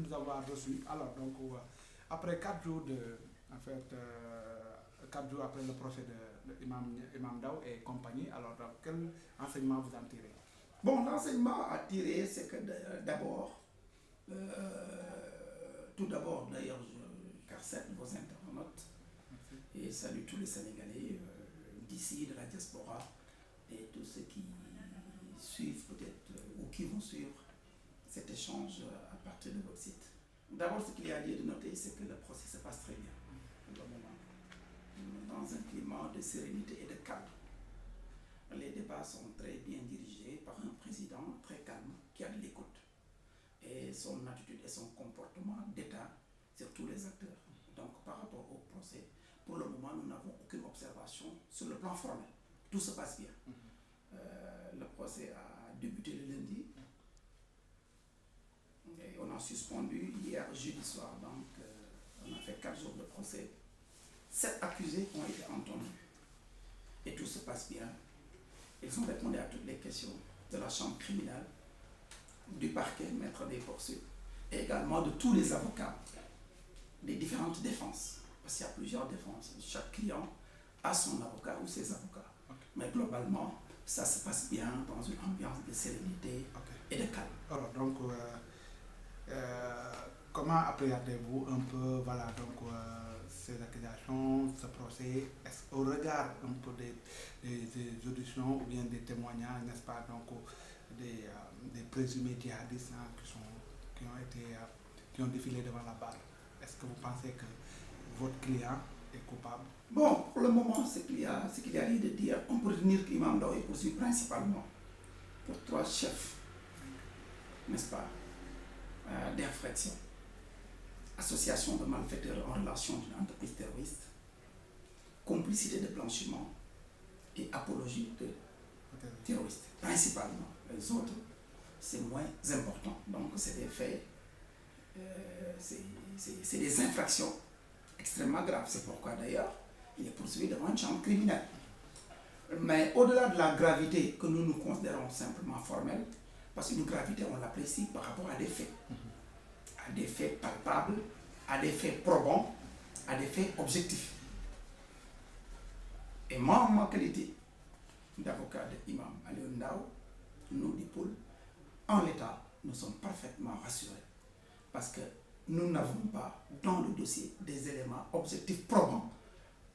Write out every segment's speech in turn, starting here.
nous avoir reçus. Alors, donc, après 4 jours en fait, 4 jours après le procès de Imam Ndao et compagnie, alors quel enseignement vous en tirez? Bon, l'enseignement à tirer, c'est que d'abord, tout d'abord, d'ailleurs, je carsette vos internautes et salue tous les Sénégalais d'ici, de la diaspora et tous ceux qui suivent peut-être ou qui vont suivre cet échange à partir de votre site. D'abord, ce qu'il y a lieu de noter, c'est que le procès se passe très bien pour le moment, dans un climat de sérénité et de calme. Les débats sont très bien dirigés par un président très calme qui a de l'écoute. Et son attitude et son comportement d'État sur tous les acteurs. Donc par rapport au procès, pour le moment, nous n'avons aucune observation sur le plan formel. Tout se passe bien. Le procès a débuté le lundi. Et on a suspendu hier jeudi soir. Donc on a fait 4 jours de procès. 7 accusés ont été entendus. Et tout se passe bien. Ils ont répondu à toutes les questions de la chambre criminelle, du parquet, maître des poursuites, et également de tous les avocats des différentes défenses. Parce qu'il y a plusieurs défenses. Chaque client a son avocat ou ses avocats. Mais globalement, ça se passe bien dans une ambiance de sérénité et de calme. Alors, donc, comment appréhendez-vous un peu voilà, donc, ces accusations, ce procès, au regard un peu des auditions ou bien des témoignages, n'est-ce pas, donc, des présumés djihadistes qui ont défilé devant la barre? Est-ce que vous pensez que votre client est coupable? Bon, pour le moment, ce qu'il y a lieu de dire, on peut retenir qu'Imam Ndao est poursuivi principalement pour 3 chefs, n'est-ce pas, d'infraction. Association de malfaiteurs en relation d'une entreprise terroriste, complicité de blanchiment et apologie de terroristes, principalement. Les autres, c'est moins important. Donc, c'est des faits, c'est des infractions extrêmement graves. C'est pourquoi, d'ailleurs, il est poursuivi devant une chambre criminelle. Mais au-delà de la gravité que nous considérons simplement formelle, parce qu'une gravité, on l'apprécie par rapport à des faits. À des faits palpables, à des faits probants, à des faits objectifs. Et moi, en ma qualité d'avocat de Imam Aliou Ndao, nous, Dipoul, en l'état, nous sommes parfaitement rassurés. Parce que nous n'avons pas dans le dossier des éléments objectifs probants,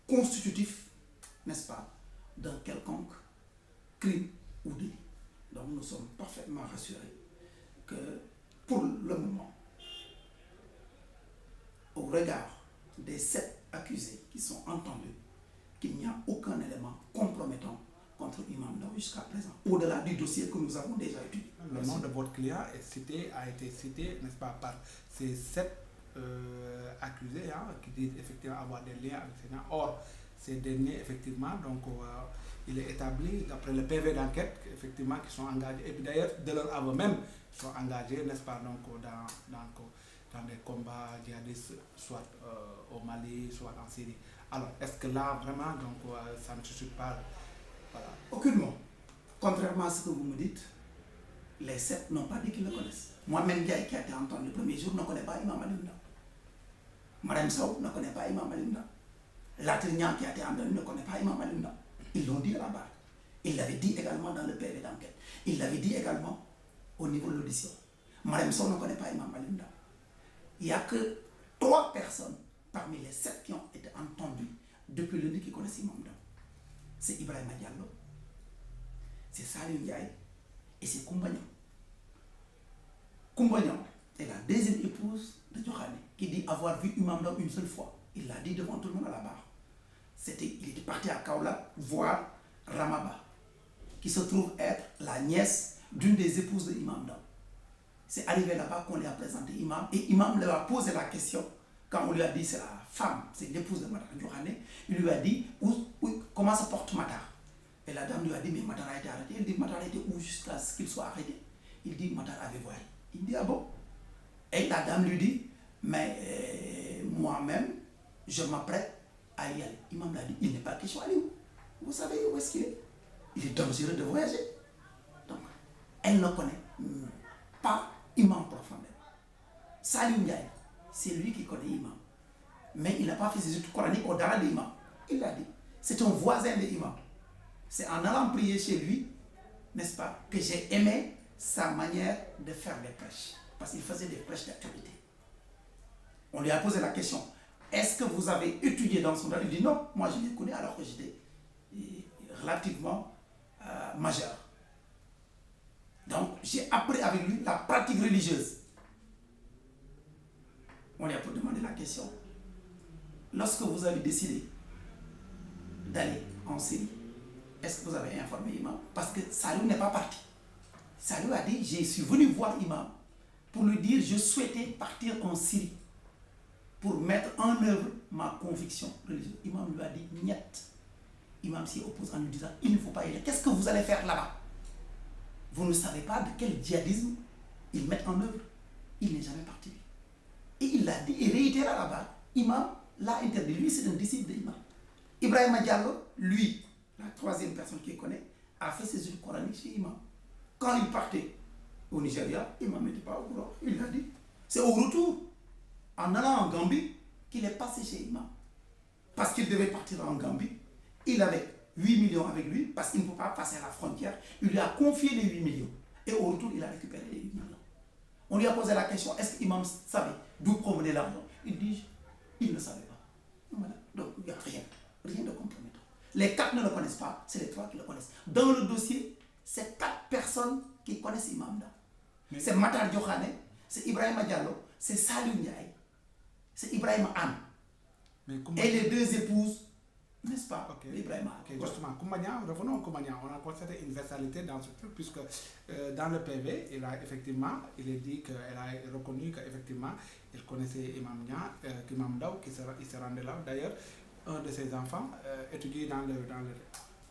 constitutifs, n'est-ce pas, d'un quelconque crime ou délit. Donc nous sommes parfaitement rassurés que pour le moment, au regard des 7 accusés qui sont entendus, qu'il n'y a aucun élément compromettant contre Imam Ndao jusqu'à présent, au-delà du dossier que nous avons déjà étudié. Le nom de votre client a été cité, n'est-ce pas, par ces 7 accusés qui disent effectivement avoir des liens avec ces gens. Or, ces derniers, effectivement, donc, il est établi, d'après le PV d'enquête, effectivement, qui sont engagés, et puis d'ailleurs, de leur aveu même, sont engagés, n'est-ce pas, donc, dans des combats djihadistes, soit au Mali, soit en Syrie. Alors, est-ce que là, vraiment, donc, ça ne suscite pas... Voilà. Aucunement. Contrairement à ce que vous me dites, les 7 n'ont pas dit qu'ils le connaissent. Moi-même, qui a été entendu le premier jour, ne connaît pas Imam Aliou Ndao. Madame Sow ne connaît pas Imam Aliou Ndao. Latrignan qui a été entendu ne connaît pas Imam Aliou Ndao. Ils l'ont dit à la barre. Ils l'avaient dit également dans le PV d'enquête. Ils l'avaient dit également au niveau de l'audition. Madame Sow ne connaît pas Imam Aliou Ndao. Il n'y a que 3 personnes parmi les 7 qui ont été entendues depuis lundi qui connaissent Imam Ndao. C'est Ibrahima Diallo, c'est Saliou Ndiaye et c'est Koumba Niang. Koumba Niang est la deuxième épouse de Diokhane qui dit avoir vu Imam Ndao une seule fois. Il l'a dit devant tout le monde à la barre. Il était parti à Kaolack voir Ramaba, qui se trouve être la nièce d'une des épouses de Imam Ndao. C'est arrivé là-bas qu'on lui a présenté Imam et Imam lui a posé la question. Quand on lui a dit c'est la femme, c'est l'épouse de Matar Diokhane, il lui a dit comment se porte Matar. Et la dame lui a dit mais Matar a été arrêté. Il dit Matar était où jusqu'à ce qu'il soit arrêté. Il dit Matar avait voyagé. Il dit ah bon. Et la dame lui dit mais moi-même je m'apprête à y aller. Imam l'a dit il n'est pas question d'aller où. Vous savez où est-ce qu'il est? Il est dangereux de voyager. Donc elle ne connaît pas Imam profondément. Saliou Ndiaye, c'est lui qui connaît l'imam. Mais il n'a pas fait ses études coraniques au-delà de l'imam. Il l'a dit. C'est un voisin de l'imam. C'est en allant prier chez lui, n'est-ce pas, que j'ai aimé sa manière de faire les prêches. Parce qu'il faisait des prêches d'actualité. On lui a posé la question, est-ce que vous avez étudié dans son temps? Il dit non, moi je les connais alors que j'étais relativement majeur. Donc j'ai appris avec lui la pratique religieuse. On lui a demandé la question, lorsque vous avez décidé d'aller en Syrie, est-ce que vous avez informé l'imam? Parce que Saliou n'est pas parti. Saliou a dit, je suis venu voir l'imam pour lui dire, je souhaitais partir en Syrie pour mettre en œuvre ma conviction religieuse. L'imam lui a dit, niet. L'imam s'y oppose en lui disant, il ne faut pas y aller. Qu'est-ce que vous allez faire là-bas? Vous ne savez pas de quel djihadisme ils mettent en œuvre. Il n'est jamais parti. Et il l'a dit, et réitéré là-bas, l'imam l'a interdit. Lui, c'est un disciple de l'imam. Ibrahima Diallo, lui, la troisième personne qu'il connaît, a fait ses études coraniques chez l'imam. Quand il partait au Nigeria, l'imam n'était pas au courant. Il l'a dit. C'est au retour, en allant en Gambie, qu'il est passé chez l'imam. Parce qu'il devait partir en Gambie. Il avait 8 millions avec lui, parce qu'il ne peut pas passer à la frontière. Il lui a confié les 8 millions. Et au retour, il a récupéré les 8 millions. On lui a posé la question, est-ce que l'imam savait d'où provenait l'argent? Il dit, il ne savait pas. Voilà. Donc, il n'y a rien de compromettant. Les 4 ne le connaissent pas, c'est les 3 qui le connaissent. Dans le dossier, c'est 4 personnes qui connaissent l'imam. C'est Matar Diokhane, c'est Ibrahima Diallo, c'est Saliou Ndiaye, c'est Ibrahima Anne. Et les 2 épouses, n'est-ce pas? Ibrahima Anne. Justement, Koumania, revenons à Koumania. On a constaté une versatilité dans ce truc, puisque dans le PV, il a effectivement, il est dit qu'elle a reconnu qu'effectivement, il connaissait Imam Nia, Imam Daou, qui se rendait là. D'ailleurs, un de ses enfants étudiait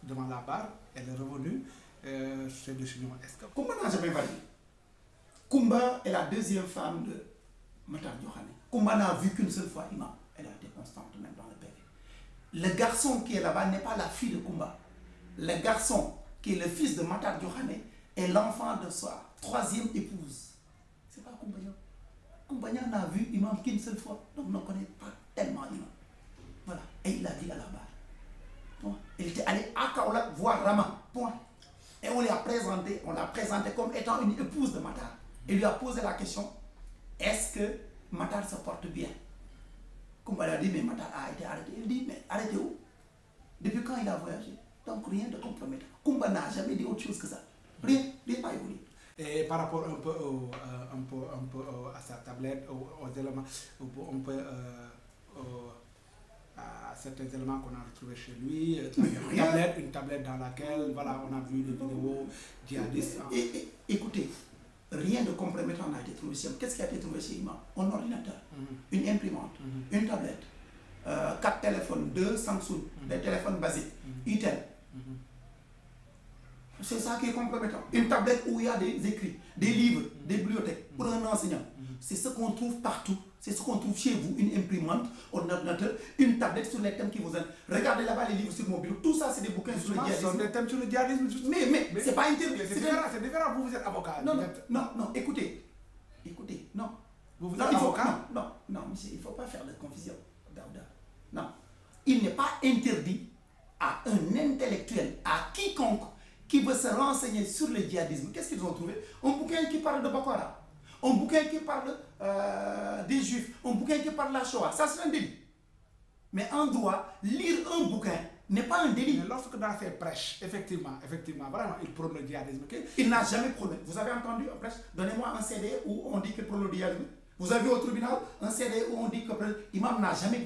devant la barre, elle est revenue chez le Chignon. Est-ce que Koumba n'a jamais validé. Koumba est la 2e femme de Matar Diokhane. Koumba n'a vu qu'une seule fois Imam. Elle a été constante même dans le PV. Le garçon qui est là-bas n'est pas la fille de Koumba. Le garçon qui est le fils de Matar Diokhane est l'enfant de sa 3e épouse. C'est pas Koumba. Koumba n'a vu Imam qu'une seule fois, donc ne connaît pas tellement Imam. Voilà. Et il a dit à la barre. Point. Il était allé à Kaolack voir Rama. Point. Et on l'a présenté comme étant une épouse de Matar. Il lui a posé la question, est-ce que Matar se porte bien? Koumba a dit, mais Matar a été arrêté. Il dit, mais arrêtez où? Depuis quand il a voyagé? Donc rien de compromettant. Koumba n'a jamais dit autre chose que ça. Rien n'a évolué. Et par rapport un peu à sa tablette, aux éléments, un peu à certains éléments qu'on a retrouvés chez lui, une tablette dans laquelle, voilà, on a vu des vidéos djihadistes. Écoutez, rien de compromettant n'a été trouvé chez lui. Qu'est-ce qui a été trouvé chez Imam? Un ordinateur, une imprimante, une tablette, 4 téléphones, 2 Samsung, des téléphones basiques, Itel. C'est ça qui est compromettant. Une tablette où il y a des écrits, des livres, des bibliothèques pour un enseignant. C'est ce qu'on trouve partout. C'est ce qu'on trouve chez vous, une imprimante, un ordinateur, une tablette sur les thèmes qui vous aident. Regardez là-bas les livres sur mobile. Tout ça, c'est des bouquins sur le djihadisme. Des thèmes sur le djihadisme. Mais c'est pas interdit. C'est différent, vous êtes avocat. Non, écoutez, non. Vous êtes avocat? Non, monsieur, il ne faut pas faire de confusion, Daouda. Non. Il n'est pas interdit à un intellectuel, à quiconque qui veut se renseigner sur le djihadisme. Qu'est-ce qu'ils ont trouvé? Un bouquin qui parle de Boko Haram, un bouquin qui parle des Juifs, un bouquin qui parle de la Shoah. Ça, c'est un délit. Mais en droit, lire un bouquin n'est pas un délit. Mais lorsque dans ses prêches, effectivement, vraiment, il prône le djihadisme. Il n'a jamais prôné. Vous avez entendu un prêche? Donnez-moi un CD où on dit qu'il prône le djihadisme. Vous avez au tribunal un CD où on dit que l'imam n'a jamais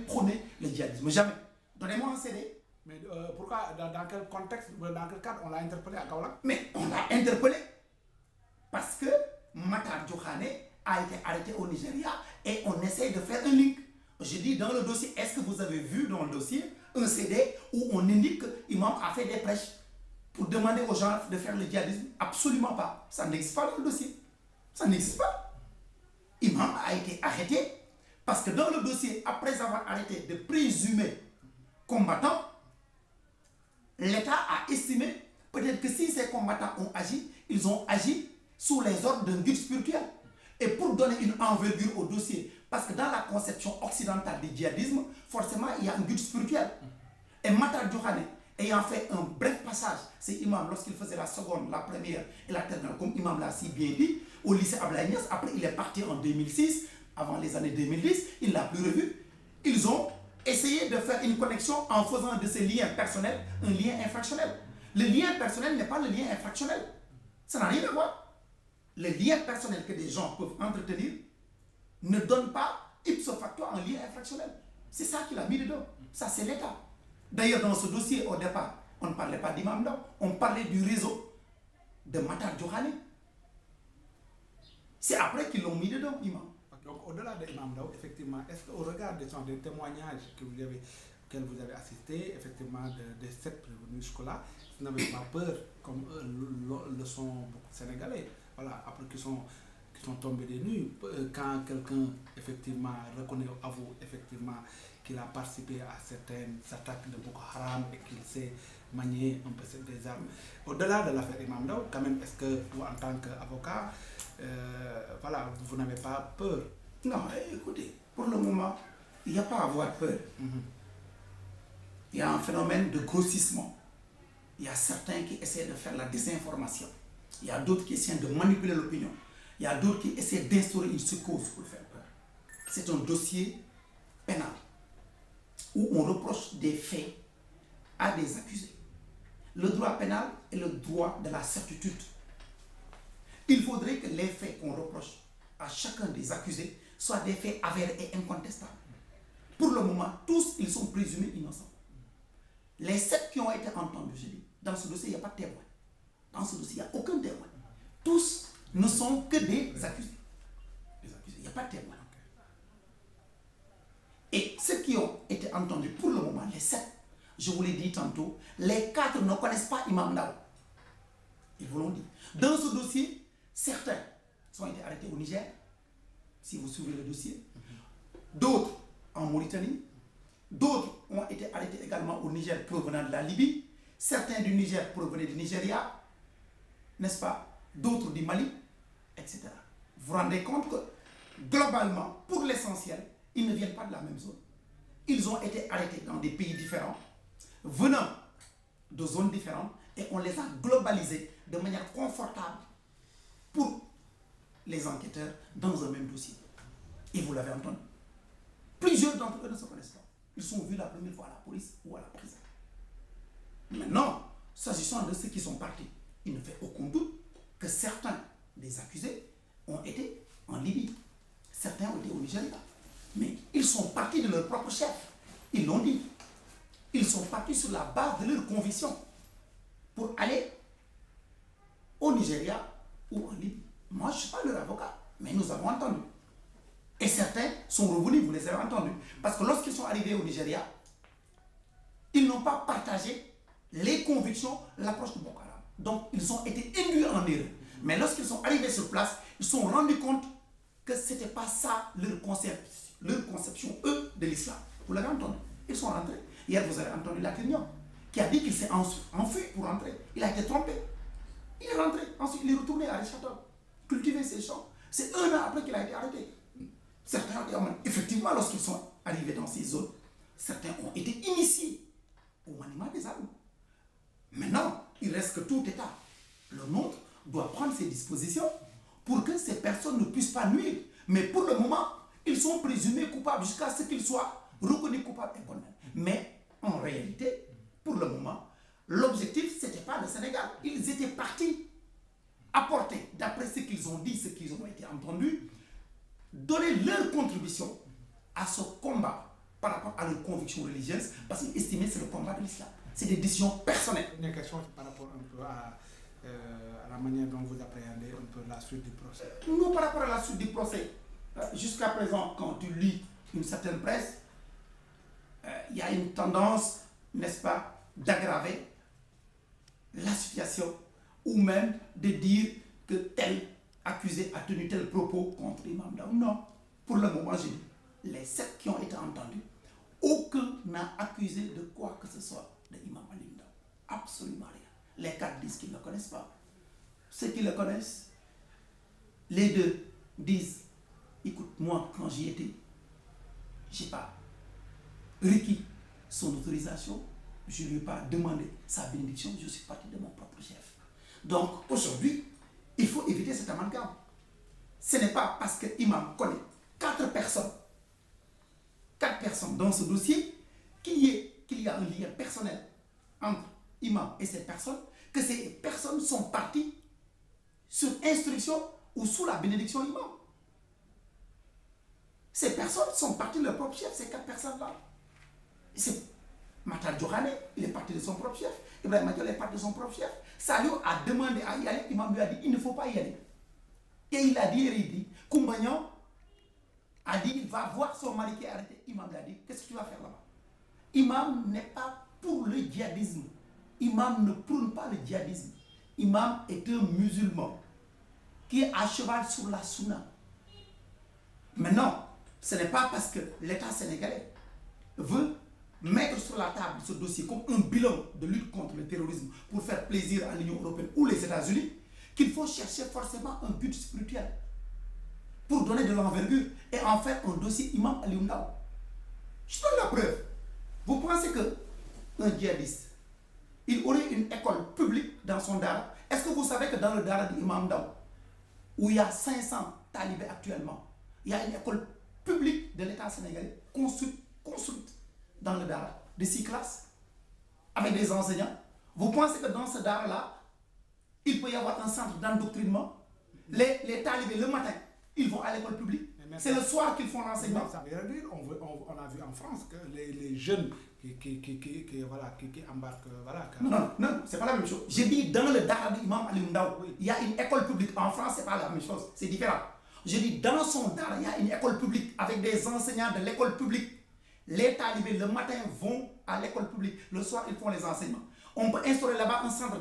prôné le djihadisme. Jamais. Donnez-moi un CD. Mais pourquoi, dans quel contexte, dans quel cadre on l'a interpellé à Kaolack? Mais on l'a interpellé parce que Matar Diokhane a été arrêté au Nigeria et on essaye de faire un link. Je dis dans le dossier, est-ce que vous avez vu dans le dossier un CD où on indique que l'imam a fait des prêches pour demander aux gens de faire le djihadisme? Absolument pas. Ça n'existe pas dans le dossier. Ça n'existe pas. L'imam a été arrêté parce que dans le dossier, après avoir arrêté de présumés combattants, l'État a estimé peut-être que si ces combattants ont agi, ils ont agi sous les ordres d'un guide spirituel. Et pour donner une envergure au dossier, parce que dans la conception occidentale du djihadisme, forcément, il y a un but spirituel. Et Matar Diokhane, ayant fait un bref passage, c'est imam lorsqu'il faisait la seconde, la première et la terminale, comme imam l'a si bien dit, au lycée Abdoulaye Niasse. Après, il est parti en 2006, avant les années 2010, il ne l'a plus revu. Ils ont essayé de faire une connexion en faisant de ces liens personnels un lien infractionnel. Le lien personnel n'est pas le lien infractionnel. Ça n'a rien à voir. Le lien personnel que des gens peuvent entretenir ne donne pas ipso facto un lien infractionnel. C'est ça qu'il a mis dedans. Ça, c'est l'État. D'ailleurs, dans ce dossier, au départ, on ne parlait pas d'Imam Ndao, on parlait du réseau de Matar Diokhane. C'est après qu'ils l'ont mis dedans, Imam. Donc, au-delà de Imam Ndao, effectivement, est-ce qu'au regard des témoignages auxquels vous avez assisté, effectivement, de cette prévenue jusque-là, vous n'avez pas peur, comme le sont beaucoup de Sénégalais, voilà, après qui sont tombés des nues, quand quelqu'un, effectivement, reconnaît à vous, effectivement, qu'il a participé à certaines attaques de Boko Haram et qu'il sait manier un peu des armes. Au-delà de l'affaire Imam Ndao, quand même, est-ce que vous, en tant qu'avocat, voilà, vous n'avez pas peur? Non, écoutez, pour le moment, il n'y a pas à avoir peur. Il y a un phénomène de grossissement. Il y a certains qui essaient de faire la désinformation. Il y a d'autres qui essaient de manipuler l'opinion. Il y a d'autres qui essaient d'instaurer une psychose pour faire peur. C'est un dossier pénal où on reproche des faits à des accusés. Le droit pénal est le droit de la certitude. Il faudrait que les faits qu'on reproche à chacun des accusés soient des faits avérés et incontestables. Pour le moment, tous, ils sont présumés innocents. Les 7 qui ont été entendus, je dis, dans ce dossier, il n'y a pas de témoin. Dans ce dossier, il n'y a aucun témoin. Tous ne sont que des accusés. Des accusés, il n'y a pas de témoin. Et ceux qui ont été entendus, pour le moment, les 7, je vous l'ai dit tantôt, les 4 ne connaissent pas Imam Ndao. Ils vous l'ont dit. Dans ce dossier, certains ont été arrêtés au Niger, si vous suivez le dossier. D'autres en Mauritanie. D'autres ont été arrêtés également au Niger provenant de la Libye. Certains du Niger provenaient du Nigeria, n'est-ce pas? D'autres du Mali, etc. Vous vous rendez compte que, globalement, pour l'essentiel, ils ne viennent pas de la même zone. Ils ont été arrêtés dans des pays différents, venant de zones différentes, et on les a globalisés de manière confortable pour les enquêteurs dans un même dossier. Et vous l'avez entendu. Plusieurs d'entre eux ne se connaissent pas. Ils sont vus la première fois à la police ou à la prison. Maintenant, s'agissant de ceux qui sont partis, il ne fait aucun doute que certains des accusés ont été en Libye. Certains ont été au Nigeria. Mais ils sont partis de leur propre chef. Ils l'ont dit. Ils sont partis sur la base de leur conviction pour aller au Nigeria ou en Libye. Moi, je ne suis pas leur avocat, mais nous avons entendu. Et certains sont revenus, vous les avez entendus. Parce que lorsqu'ils sont arrivés au Nigeria, ils n'ont pas partagé les convictions, l'approche de Boko Haram. Donc, ils ont été induits en erreur. Mais lorsqu'ils sont arrivés sur place, ils se sont rendus compte que ce n'était pas ça leur conception, eux, de l'islam. Vous l'avez entendu. Ils sont rentrés. Hier, vous avez entendu Latignon, qui a dit qu'il s'est enfui pour rentrer. Il a été trompé. Il est rentré. Ensuite, il est retourné à Richardson, cultiver ses champs. C'est 1 an après qu'il a été arrêté. Certains ont été, effectivement, lorsqu'ils sont arrivés dans ces zones, certains ont été initiés au maniement des armes. Maintenant, il reste que tout État, le nôtre, doit prendre ses dispositions pour que ces personnes ne puissent pas nuire. Mais pour le moment, ils sont présumés coupables jusqu'à ce qu'ils soient reconnus coupables et condamnés. Mais en réalité, pour le moment, l'objectif, ce n'était pas le Sénégal. Ils étaient partis apporter, d'après ce qu'ils ont dit, ce qu'ils ont été entendus, donner leur contribution à ce combat par rapport à leurs convictions religieuses, parce qu'ils estimaient que c'est le combat de l'islam. C'est des décisions personnelles. Une question par rapport un peu à la manière dont vous appréhendez un peu la suite du procès. Nous, par rapport à la suite du procès, jusqu'à présent, quand tu lis une certaine presse, il y a une tendance, n'est-ce pas, d'aggraver la situation, ou même de dire que tel accusé a tenu tel propos contre Imam Ndao. Non, pour le moment, j'ai dit, les 7 qui ont été entendus, aucun n'a accusé de quoi que ce soit de Imam Ndao. Absolument rien. Les 4 disent qu'ils ne le connaissent pas. Ceux qui le connaissent, les 2 disent, écoute, moi, quand j'y étais, je n'ai pas requis son autorisation, je ne lui ai pas demandé sa bénédiction, je suis parti de mon propre chef. Donc, aujourd'hui, il faut éviter cet amalgame. Ce n'est pas parce que l'imam connaît 4 personnes dans ce dossier qu'il y a un lien personnel entre l'imam et ces personnes, que ces personnes sont parties sur instruction ou sous la bénédiction de l'imam. Ces personnes sont parties de leur propre chef, ces 4 personnes-là. C'est Matar Diokhane, il est parti de son propre chef. Ibrahim Madiol est parti de son propre chef. Saliou a demandé à y aller, l'imam lui a dit, il ne faut pas y aller. Et il a dit, Koumbanyan a dit, il va voir son mari qui est arrêté. Imam lui a dit, qu'est-ce que tu vas faire là-bas? Imam n'est pas pour le djihadisme. Imam ne prône pas le djihadisme. Imam est un musulman qui est à cheval sur la sunna. Maintenant, ce n'est pas parce que l'État sénégalais veut mettre sur la table ce dossier comme un bilan de lutte contre le terrorisme pour faire plaisir à l'Union européenne ou les États-Unis qu'il faut chercher forcément un but spirituel pour donner de l'envergure et en faire un dossier Imam Aliou Ndao. Je donne la preuve. Vous pensez qu'un djihadiste, il aurait une école publique dans son dara? Est-ce que vous savez que dans le dara d'Imam Ndao, où il y a 500 talibés actuellement, il y a une école publique de l'État sénégalais construite dans le dara de 6 classes avec des enseignants? Vous pensez que dans ce dara-là, il peut y avoir un centre d'endoctrinement? Les talibés, le matin, ils vont à l'école publique. C'est le soir qu'ils font l'enseignement. Ça veut dire, on a vu en France que les jeunes qui embarquent. Voilà, non, c'est pas la même chose. J'ai dit dans le dara d'Imam Aliou Ndao, il y a une école publique. En France, c'est pas la même chose. C'est différent. J'ai dit dans son dara, il y a une école publique avec des enseignants de l'école publique. Les talibés, le matin, vont à l'école publique. Le soir, ils font les enseignements. On peut instaurer là-bas un centre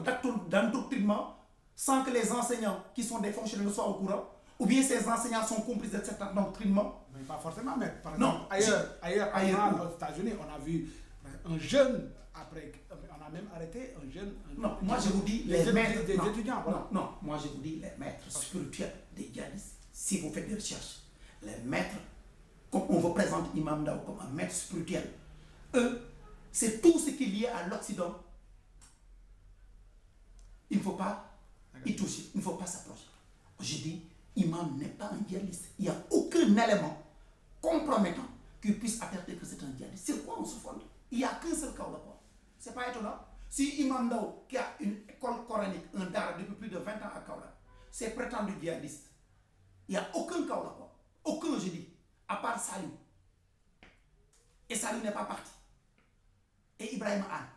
d'endoctrinement sans que les enseignants qui sont des fonctionnaires soient au courant, ou bien ces enseignants sont complices de cet endoctrinement. Mais pas forcément, mais par non, exemple, ailleurs aux États-Unis, on a vu un jeune, après, on a même arrêté un jeune. Non, moi je vous dis, les maîtres des étudiants. Voilà. Non, moi je vous dis, les maîtres spirituels des djihadistes, si vous faites des recherches, les maîtres, comme on vous présente Imam Ndao comme un maître spirituel, eux, c'est tout ce qui est lié à l'Occident. Il ne faut pas y toucher, il ne faut pas s'approcher. Je dis, Imam n'est pas un djihadiste. Il n'y a aucun élément compromettant qui puisse attester que c'est un djihadiste. C'est quoi on se fonde? Il n'y a qu'un seul cas de quoi. Ce n'est pas étonnant. Si Imam Ndao, qui a une école coranique, un dara depuis plus de 20 ans à Kaolack, c'est prétendu djihadiste, il n'y a aucun cas de quoi. Aucun, je dis, à part Saliou. Et Saliou n'est pas parti. Et Ibrahim Anne.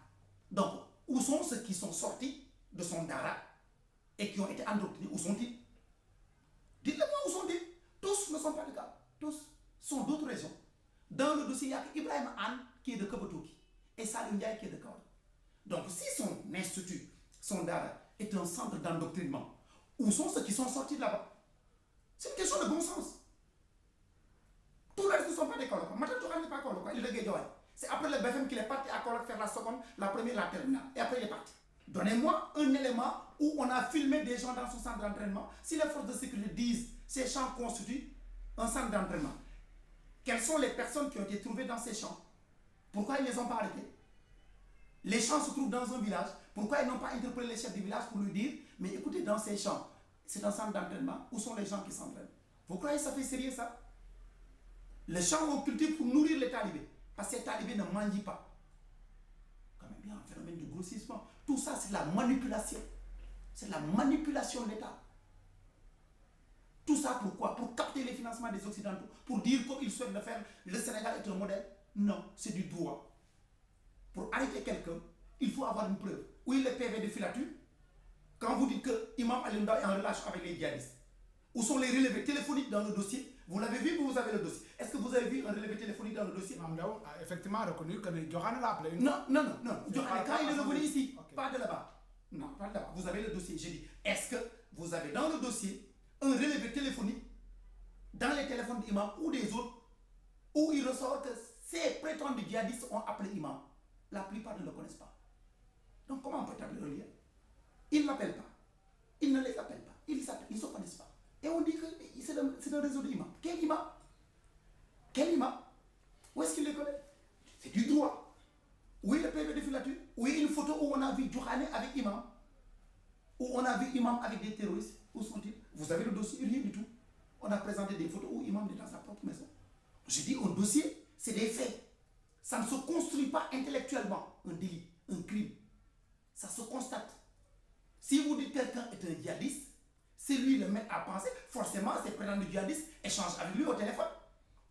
Donc, où sont ceux qui sont sortis de son dara et qui ont été endoctrinés? Où sont-ils? Dites-le-moi où sont-ils? Tous ne sont pas de cas. Tous sont d'autres régions. Dans le dossier, il y a Ibrahim Anne qui est de Kabatoki et Saliou Ndiaye qui est de Kaolack. Donc, si son institut, son dara, est un centre d'endoctrinement, où sont ceux qui sont sortis de là-bas? C'est une question de bon sens. Tous les reste ne sont pas des Kaolack. Matar Diokhane n'est pas Kaolack, il est de Guédiawaye. C'est après le BFM qu'il est parti à Kaolack faire la seconde, la première, la terminale. Et après, il est parti. Donnez-moi un élément où on a filmé des gens dans son centre d'entraînement. Si les forces de sécurité disent ces champs constituent un centre d'entraînement, quelles sont les personnes qui ont été trouvées dans ces champs? Pourquoi ils ne les ont pas arrêtés? Les champs se trouvent dans un village. Pourquoi ils n'ont pas interpellé les chefs du village pour lui dire, mais écoutez, dans ces champs, c'est un centre d'entraînement, où sont les gens qui s'entraînent? Vous croyez que ça fait sérieux ça? Les champs on cultive pour nourrir les talibés. Parce que les talibés ne mangent pas. Quand même, il y a un phénomène de grossissement. Tout ça, c'est la manipulation. C'est la manipulation de l'État. Tout ça pourquoi? Pour capter les financements des Occidentaux. Pour dire qu'ils souhaitent le faire. Le Sénégal est un modèle. Non, c'est du droit. Pour arrêter quelqu'un, il faut avoir une preuve. Où est le PV de filature? Quand vous dites que Imam Aliou Ndao est en relation avec les djihadistes, où sont les relevés téléphoniques dans le dossier? Vous l'avez vu, vous avez le dossier. Est-ce que vous avez vu un relevé téléphonique dans le dossier? Imam Ndao a effectivement reconnu que Diokhane l'a appelé. Non. Diokhane, quand il est revenu ici, pas de là-bas. Non, pas de là-bas. Vous avez le dossier. J'ai dit, est-ce que vous avez dans le dossier un relevé téléphonique dans les téléphones d'imam ou des autres où il ressort que ces prétendus djihadistes ont appelé imam? La plupart ne le connaissent pas. Donc comment on peut établir un lien? Ils ne l'appellent pas. Ils ne les appellent pas. Ils ne se connaissent pas. Et on dit que c'est un réseau d'imams. Quel imam? Quel imam? Où est-ce qu'il les connaît? C'est du droit. Où est le PV de filature? Où est une photo où on a vu Djokhane avec imam? Où on a vu imam avec des terroristes? Où sont-ils? Vous avez le dossier? Rien du tout. On a présenté des photos où imam est dans sa propre maison. Je dis un dossier, c'est des faits. Ça ne se construit pas intellectuellement, un délit, un crime. Ça se constate. Si vous dites que quelqu'un est un djihadiste, c'est lui le maître à penser, forcément ces prétendus djihadistes échangent avec lui au téléphone.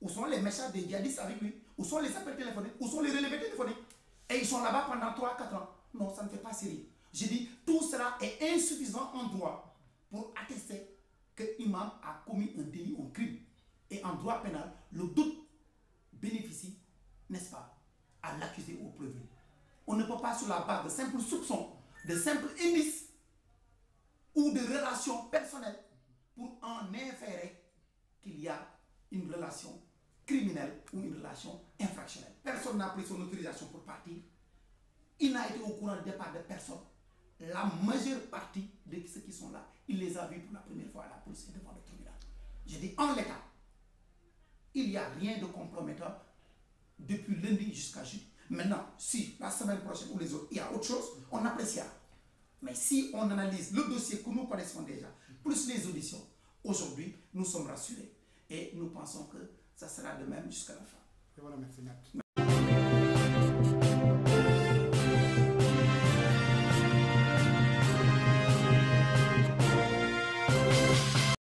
Où sont les messages des djihadistes avec lui? Où sont les appels téléphoniques? Où sont les relevés téléphoniques? Et ils sont là-bas pendant 3-4 ans. Non, ça ne fait pas sérieux. Je dis, tout cela est insuffisant en droit pour attester que l'imam a commis un délit, un crime. Et en droit pénal, le doute bénéficie, n'est-ce pas, à l'accusé ou au prévenu. On ne peut pas, sur la base de simples soupçons, de simples indices ou de relations personnelles, pour en inférer qu'il y a une relation criminelle ou une relation infractionnelle. Personne n'a pris son autorisation pour partir. Il n'a été au courant du départ de personne. La majeure partie de ceux qui sont là, il les a vus pour la première fois à la police et devant le tribunal. Je dis, en l'état, il n'y a rien de compromettant depuis lundi jusqu'à jeudi. Maintenant, si la semaine prochaine ou les autres, il y a autre chose, on appréciera. Mais si on analyse le dossier que nous connaissons déjà, plus les auditions, aujourd'hui, nous sommes rassurés. Et nous pensons que ça sera de même jusqu'à la fin. Et voilà, merci.